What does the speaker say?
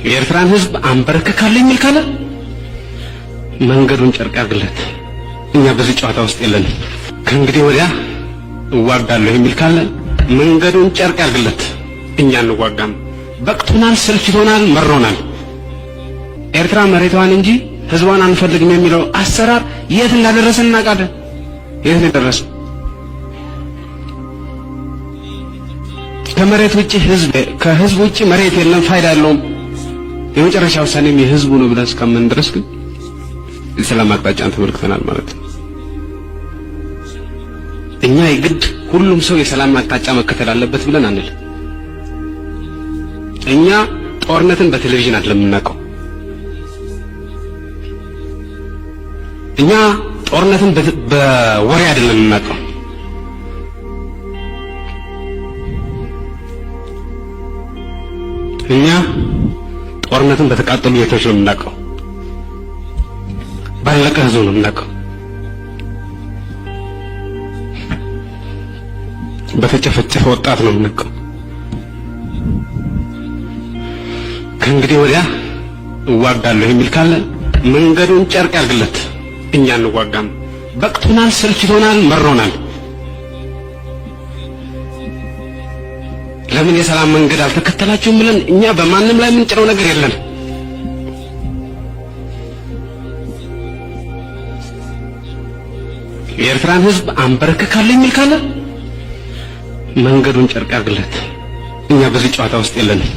የኤርትራን ህዝብ አንበረከካለሁ የሚል ካለ መንገዱን ጨርቅ ያርግለት። እኛ በዚህ ጨዋታ ውስጥ የለንም። ከእንግዲህ ወዲያ እዋጋለሁ የሚል ካለ መንገዱን ጨርቅ ያርግለት። እኛ እንዋጋም። በቅቶናል፣ ሰልችቶናል፣ መሮናል። ኤርትራ መሬቷን እንጂ ህዝቧን አንፈልግም የሚለው አሰራር የት እንዳደረሰን እናውቃለን። የት እንደደረሰ ከመሬት ውጪ ህዝብ ከህዝብ ውጪ መሬት የለም፣ ፋይዳ የለውም። የመጨረሻ ውሳኔም የህዝቡ ነው ብለን እስከምን ድረስ ግን የሰላም አቅጣጫን ተመልክተናል ማለት ነው። እኛ የግድ ሁሉም ሰው የሰላም አቅጣጫ መከተል አለበት ብለን አንል። እኛ ጦርነትን በቴሌቪዥን አይደለም የምናውቀው። እኛ ጦርነትን በወሬ አይደለም የምናውቀው። እኛ ጦርነትን በተቃጠሉ ቤቶች ነው የምናውቀው። ባለቀ ህዝብ ነው የምናውቀው። በተጨፈጨፈ ወጣት ነው የምናውቀው። ከእንግዲህ ወዲያ እዋጋለሁ የሚል ካለ መንገዱን ጨርቅ ያርግለት። እኛ እንዋጋም። በቅቶናል፣ ሰልችቶናል፣ መሮናል። ለምን የሰላም መንገድ አልተከተላችሁም ብለን እኛ በማንም ላይ የምንጭነው ነገር የለም። የኤርትራን ህዝብ አንበረከካለሁ የሚል ካለ መንገዱን ጨርቅ ያርግለት። እኛ በዚህ ጨዋታ ውስጥ የለንም።